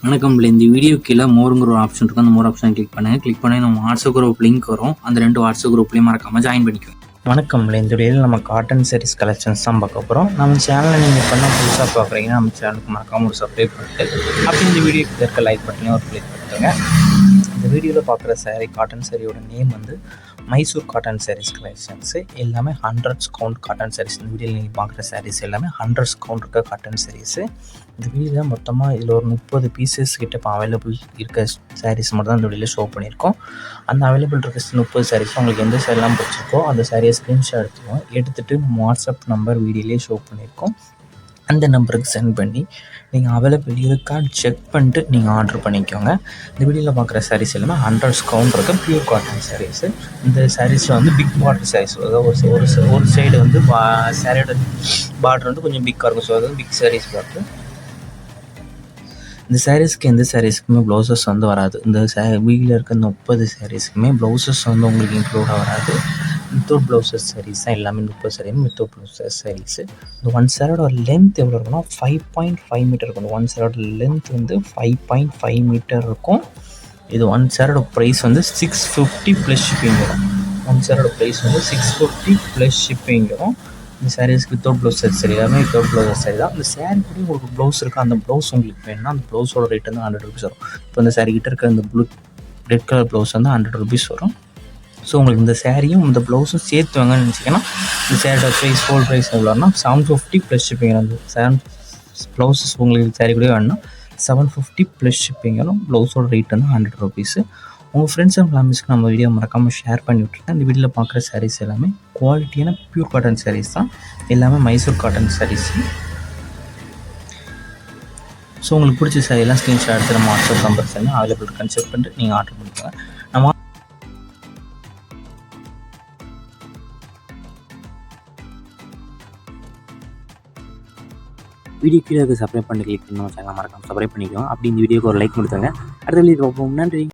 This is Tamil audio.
வணக்கம். இந்த வீடியோ கீழே மோருங்கிற ஒரு ஆப்ஷன் இருக்கும். அந்த மோர் ஆப்ஷன் கிளிக் பண்ணி நம்ம வாட்ஸ்அப் குரூப் லிங்க் வரும். அந்த 2 வாட்ஸ்அப் குரூப்லேயும் மறக்காமல் ஜாயின் பண்ணிக்குவோம். வணக்கம். இந்த வீடியோவில் நம்ம காட்டன் சாரீஸ் கலெக்ஷன்ஸ் தான் பார்க்க போகிறோம். நம்ம சேனலை நீங்கள் இப்போ தான் புதுசாக பார்க்குறீங்கன்னா நம்ம சேனலுக்கு மறக்காமல் ஒரு சப்ஸ்கிரைப் பண்ணிட்டு அப்படி இந்த வீடியோக்கு இருக்க லைக் பட்டனையும் ஒரு கிளிக் பண்ணிட்டுங்க. இந்த வீடியோவில் பார்க்குற சாரீ காட்டன் சாரியோட நேம் வந்து மைசூர் காட்டன் சாரீஸ் கலெக்ஷன்ஸு. எல்லாமே 100s கவுண்ட் காட்டன் சாரீஸ். இந்த வீடியோவில் நீங்கள் பார்க்குற சாரீஸ் எல்லாமே 100s கவுண்ட் இருக்க காட்டன் சாரீஸு. இந்த வீடியோவில் மொத்தமாக இதில் ஒரு 30 பீசஸ் கிட்ட இப்போ அவைலபிள் இருக்க சாரீஸ் மட்டும் தான் இந்த வீடியோவில் ஷோ பண்ணியிருக்கோம். அந்த அவைலபிள் இருக்க 30 சாரீஸ் உங்களுக்கு எந்த சாரீலாம் பிடிச்சிருக்கோ அந்த சாரியை ஸ்க்ரீன்ஷாட் எடுத்துகிட்டு வாட்ஸ்அப் நம்பர் வீடியோலேயே ஷோ பண்ணியிருக்கோம். அந்த நம்பருக்கு சென்ட் பண்ணி நீங்கள் அவைலபிள் இருக்கான்னு செக் பண்ணிட்டு நீங்கள் ஆர்டர் பண்ணிக்கோங்க. இந்த வீடியோவில் பார்க்குற சாரீஸ் எல்லாமே 100s கவுண்ட் இருக்க பியூர் காட்டன் சாரீஸு. இந்த சாரீஸில் வந்து பிக் பார்டர் சாரீஸ், அதாவது ஒரு சைடு வந்து சாரியோட பார்டர் வந்து கொஞ்சம் பிக்காக இருக்கும். ஸோ அதாவது பிக் சாரீஸ் பார்த்து இந்த சாரீஸ்க்கு எந்த சாரீஸ்க்குமே ப்ளவுசஸ் வந்து வராது. இந்த வீடியோவில் இருக்க 30 சாரீஸ்க்குமே ப்ளவுசஸ் வந்து உங்களுக்கு இன்க்ளூடாக வராது. வித்தவுட் ப்ளவுசஸ் சாரீஸ் தான் எல்லாமே 30 சாரியும் வித்தவுட் ப்ளவுசஸ் சாரீஸு. இந்த ஒன் சாரோட லென்த் எவ்வளோ இருக்குன்னா 5.5 மீட்டர் இருக்கும். ஒன் சாரோட லென்த் வந்து 5.5 மீட்டர் இருக்கும். இது ஒன் சாரோட ப்ரைஸ் வந்து 650 ப்ளஸ் ஷிப்பிங் வரும். ஒன் சாரோட ப்ரைஸ் வந்து 650 ப்ளஸ் ஷிப்பிங் வரும். இந்த சாரீஸ்க்கு வித்தவுட் ப்ளவுஸ் சரி எல்லாமே வித்தவுட் ப்ளவுஸ் சரி தான். இந்த சாரீ கூட உங்களுக்கு ப்ளவுஸ் இருக்குது. அந்த ப்ளவுஸ் உங்களுக்கு வேணும்னா அந்த ப்ளவுஸோட ரேட் வந்து 100 ருபீஸ் வரும். இப்போ இந்த சாரீ கிட்ட இருக்க இந்த ரெட் கலர் ப்ளவுஸ் வந்து 100 ருபீஸ் வரும். ஸோ உங்களுக்கு இந்த சாரியும் இந்த ப்ளவுஸும் சேர்த்து வாங்கன்னு நினச்சிங்கன்னா இந்த சாரியோட ப்ரைஸ் ஹோல் ப்ரைஸ் எவ்வளோன்னா 750 ப்ளஸ் ஷிப்பிங் வந்து ப்ளவுஸஸ் உங்களுக்கு சாரீ கூட வேணும்னா 750 ப்ளஸ் ஷிப்பிங் வரும். ப்ளவுஸோட ரேட் வந்து 100 ருபீஸு. உங்கள் ஃப்ரெண்ட்ஸ் அண்ட் ஃபேமிலிஸ்க்கு நம்ம வீடியோ மறக்காமல் ஷேர் பண்ணி விட்டுருக்கேன். இந்த வீடியோவில் பார்க்குற சாரீஸ் எல்லாமே குவாலிட்டியான பியூர் காட்டன் சாரீஸ் தான். எல்லாமே மைசூர் காட்டன் சாரீஸ். ஸோ உங்களுக்கு பிடிச்ச சாரியெல்லாம் ஸ்க்ரீன்ஷாட் எடுத்து நம்ம வாட்ஸ்அப் நம்பர்ஸ் எல்லாம் அவைலபிள் இருக்கான்னு செக் பண்ணிட்டு நீங்கள் ஆர்டர் பண்ணிக்கோங்க. நம்ம வீடியோ கீழே சப்ஸ்கிரைப் பண்ணி கிளிக் பண்ணி நம்ம சேனலை மறக்காமல் சப்ஸ்கிரைப் பண்ணிக்குவோம். அப்படி இந்த வீடியோக்கு ஒரு லைக் கொடுத்தாங்க. அடுத்த வீடியோ பார்ப்போம். நன்றி.